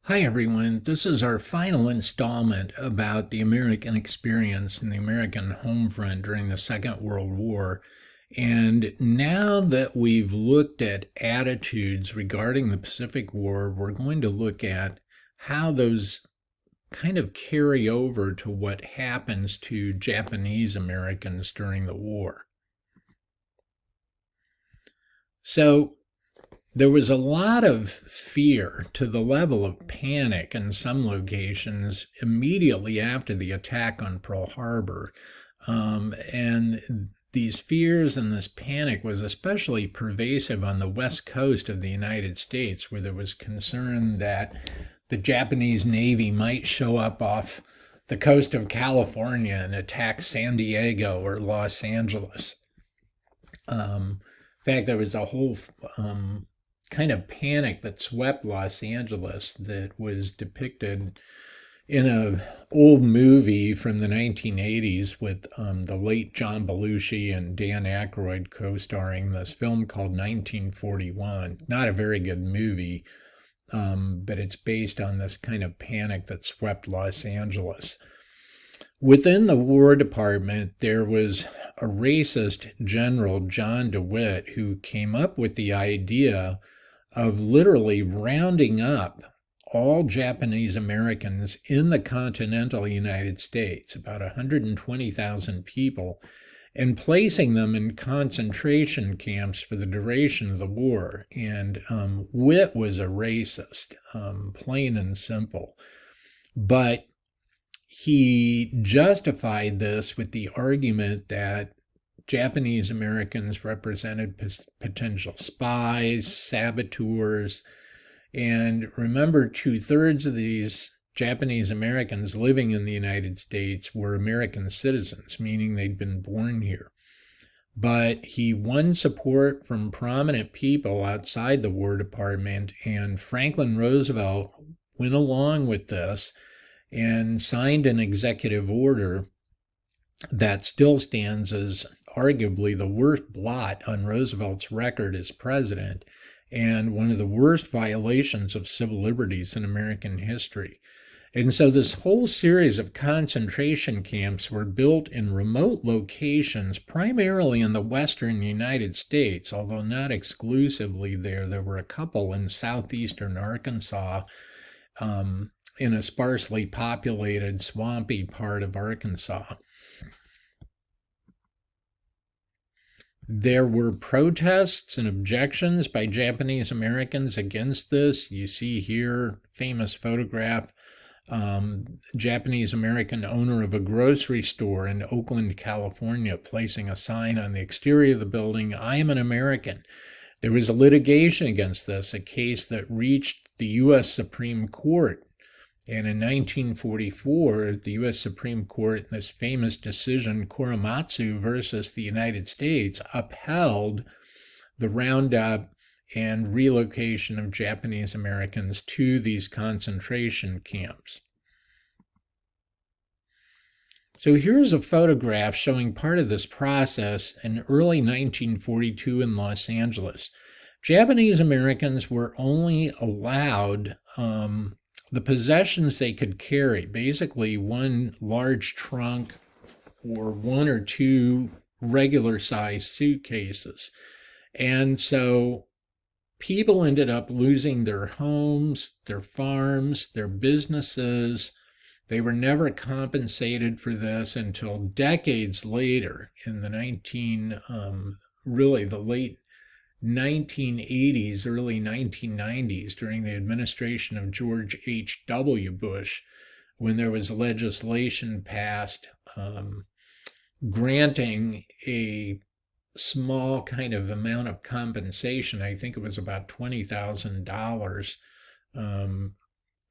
Hi, everyone. This is our final installment about the American experience in the American home front during the Second World War. And now that we've looked at attitudes regarding the Pacific War, we're going to look at how those kind of carry over to what happens to Japanese Americans during the war. So, there was a lot of fear to the level of panic in some locations immediately after the attack on Pearl Harbor. And these fears and this panic was especially pervasive on the west coast of the United States, where there was concern that the Japanese Navy might show up off the coast of California and attack San Diego or Los Angeles. In fact, there was a whole kind of panic that swept Los Angeles that was depicted in an old movie from the 1980s with the late John Belushi and Dan Aykroyd co-starring this film called 1941. Not a very good movie, but it's based on this kind of panic that swept Los Angeles. Within the War Department, there was a racist general, John DeWitt, who came up with the idea of literally rounding up all Japanese Americans in the continental United States, about 120,000 people, and placing them in concentration camps for the duration of the war. And Witt was a racist, plain and simple. But he justified this with the argument that Japanese Americans represented potential spies, saboteurs, and remember, 2/3 of these Japanese Americans living in the United States were American citizens, meaning they'd been born here. But he won support from prominent people outside the War Department, and Franklin Roosevelt went along with this and signed an executive order that still stands as arguably the worst blot on Roosevelt's record as president and one of the worst violations of civil liberties in American history. And so this whole series of concentration camps were built in remote locations, primarily in the western United States, although not exclusively there. There were a couple in southeastern Arkansas, in a sparsely populated, swampy part of Arkansas. There were protests and objections by Japanese Americans against this. You see here, famous photograph, Japanese American owner of a grocery store in Oakland, California, placing a sign on the exterior of the building, "I am an American." There was a litigation against this, a case that reached the U.S. Supreme Court. And in 1944, the U.S. Supreme Court, in this famous decision, Korematsu versus the United States, upheld the roundup and relocation of Japanese Americans to these concentration camps. So here's a photograph showing part of this process in early 1942 in Los Angeles. Japanese Americans were only allowed the possessions they could carry, basically one large trunk or one or two regular sized suitcases. And so people ended up losing their homes, their farms, their businesses. They were never compensated for this until decades later in the the late 1980s, early 1990s, during the administration of George H.W. Bush, when there was legislation passed granting a small kind of amount of compensation. I think it was about $20,000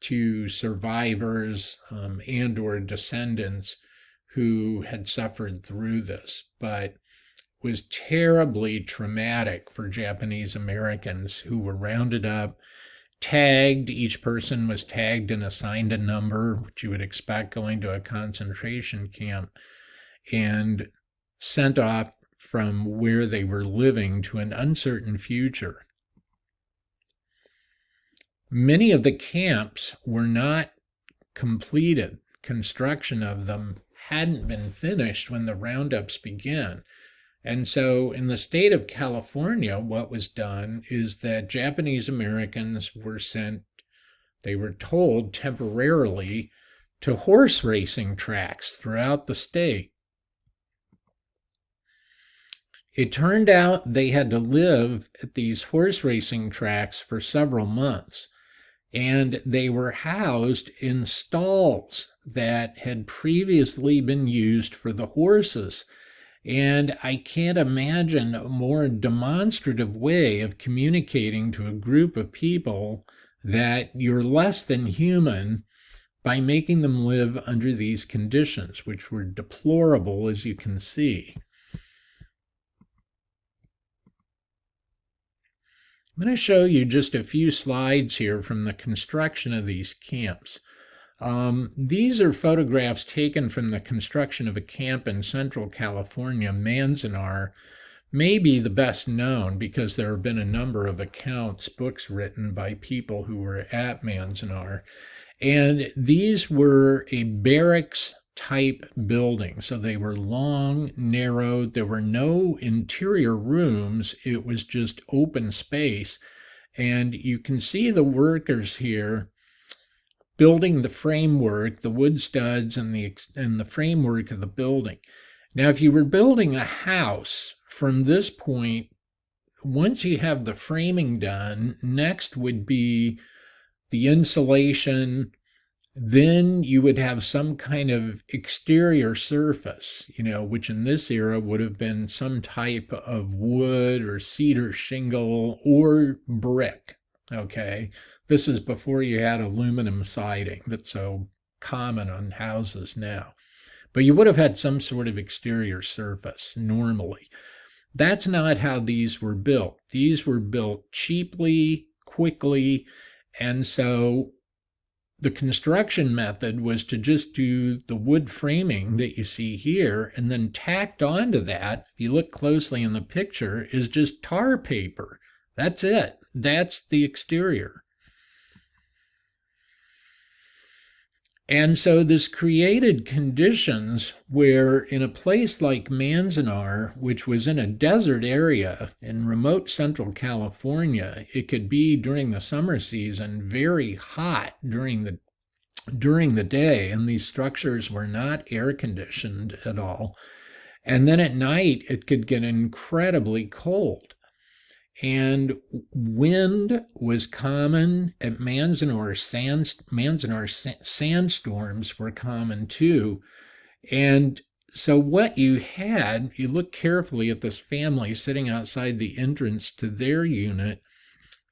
to survivors and or descendants who had suffered through this. But was terribly traumatic for Japanese Americans who were rounded up, tagged. Each person was tagged and assigned a number, which you would expect going to a concentration camp, and sent off from where they were living to an uncertain future. Many of the camps were not completed. Construction of them hadn't been finished when the roundups began. And so in the state of California, what was done is that Japanese Americans were sent, they were told temporarily, to horse racing tracks throughout the state. It turned out they had to live at these horse racing tracks for several months, and they were housed in stalls that had previously been used for the horses. And I can't imagine a more demonstrative way of communicating to a group of people that you're less than human by making them live under these conditions, which were deplorable, as you can see. I'm going to show you just a few slides here from the construction of these camps. These are photographs taken from the construction of a camp in Central California. Manzanar may be the best known because there have been a number of accounts, books written by people who were at Manzanar. And these were a barracks type building. So they were long, narrow. There were no interior rooms. It was just open space. And you can see the workers here building the framework, the wood studs, and the framework of the building. Now, if you were building a house from this point, once you have the framing done, next would be the insulation. Then you would have some kind of exterior surface, which in this era would have been some type of wood or cedar shingle or brick. Okay, this is before you had aluminum siding that's so common on houses now. But you would have had some sort of exterior surface normally. That's not how these were built. These were built cheaply, quickly, and so the construction method was to just do the wood framing that you see here, and then tacked onto that, if you look closely in the picture, is just tar paper. That's it. That's the exterior. And so this created conditions where in a place like Manzanar, which was in a desert area in remote Central California, it could be during the summer season very hot during the day, and these structures were not air conditioned at all. And then at night, it could get incredibly cold. And wind was common at Manzanar. Sandstorms were common too. And so what you had, you look carefully at this family sitting outside the entrance to their unit,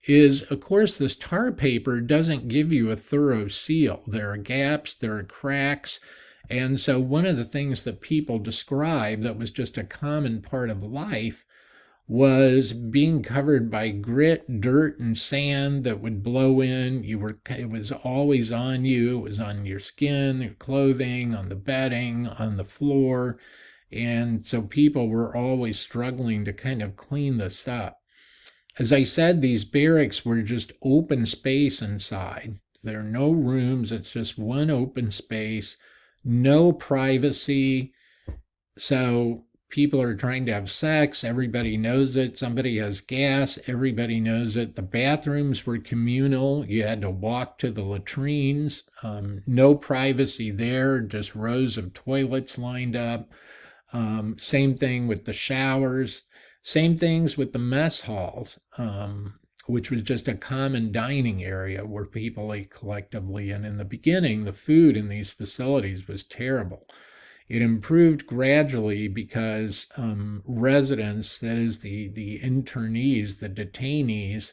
is, of course, this tar paper doesn't give you a thorough seal. There are gaps, there are cracks. And so one of the things that people describe that was just a common part of life was being covered by grit, dirt, and sand that would blow in. It was always on you. It was on your skin, your clothing, on the bedding, on the floor. And so people were always struggling to kind of clean this up. As I said, these barracks were just open space inside. There are no rooms. It's just one open space, no privacy. So people are trying to have sex. Everybody knows it. Somebody has gas. Everybody knows it. The bathrooms were communal. You had to walk to the latrines. No privacy there, just rows of toilets lined up. Same thing with the showers. Same things with the mess halls, which was just a common dining area where people ate collectively. And in the beginning, the food in these facilities was terrible. It improved gradually because residents, that is the internees, the detainees,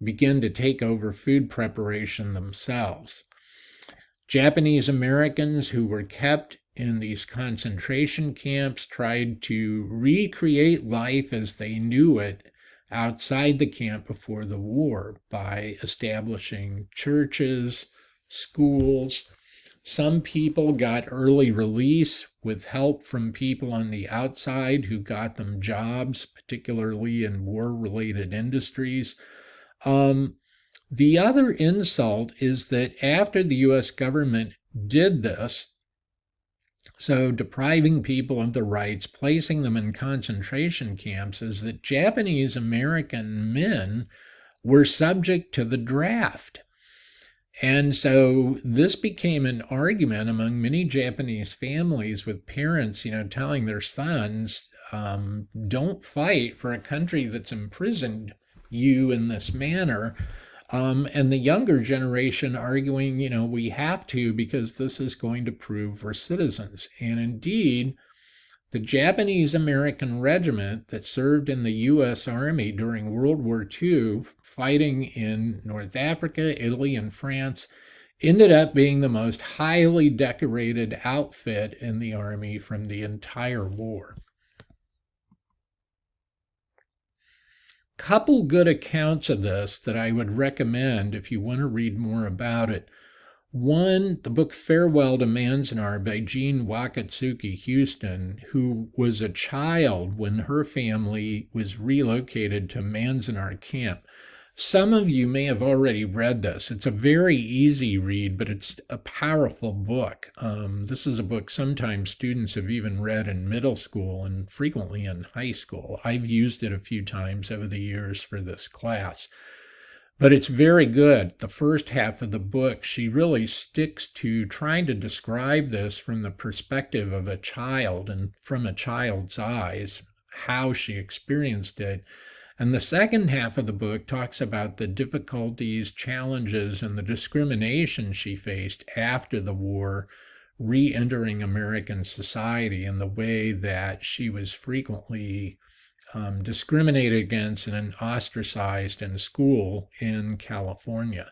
began to take over food preparation themselves. Japanese Americans who were kept in these concentration camps tried to recreate life as they knew it outside the camp before the war by establishing churches, schools. Some people got early release with help from people on the outside who got them jobs, particularly in war-related industries. The other insult is that after the US government did this, so depriving people of their rights, placing them in concentration camps, is that Japanese American men were subject to the draft. And so this became an argument among many Japanese families with parents, telling their sons, don't fight for a country that's imprisoned you in this manner. And the younger generation arguing, we have to because this is going to prove we're citizens. And indeed, the Japanese American regiment that served in the U.S. Army during World War II, fighting in North Africa, Italy, and France, ended up being the most highly decorated outfit in the Army from the entire war. Couple good accounts of this that I would recommend if you want to read more about it. One, the book Farewell to Manzanar by Jean Wakatsuki Houston, who was a child when her family was relocated to Manzanar Camp. Some of you may have already read this. It's a very easy read, but it's a powerful book. This is a book sometimes students have even read in middle school and frequently in high school. I've used it a few times over the years for this class. But it's very good. The first half of the book, she really sticks to trying to describe this from the perspective of a child and from a child's eyes, how she experienced it. And the second half of the book talks about the difficulties, challenges, and the discrimination she faced after the war, re-entering American society, and the way that she was frequently discriminated against and ostracized in school in California.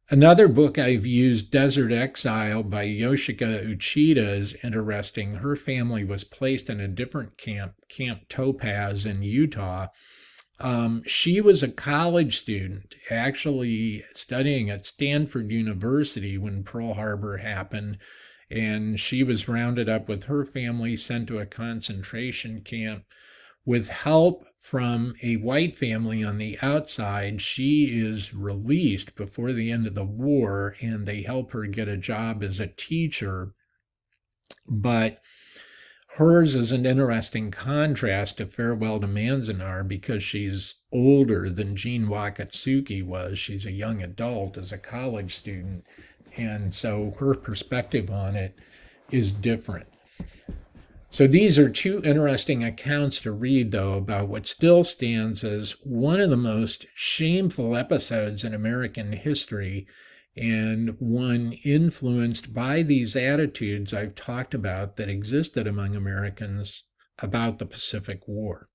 Another book I've used, Desert Exile by Yoshika Uchida, is interesting. Her family was placed in a different camp, Camp Topaz in Utah. She was a college student, actually studying at Stanford University when Pearl Harbor happened, and she was rounded up with her family, sent to a concentration camp. With help from a white family on the outside, she is released before the end of the war, and they help her get a job as a teacher. But hers is an interesting contrast to Farewell to Manzanar because she's older than Jean Wakatsuki was. She's a young adult as a college student, and so her perspective on it is different. So these are two interesting accounts to read, though, about what still stands as one of the most shameful episodes in American history, and one influenced by these attitudes I've talked about that existed among Americans about the Pacific War.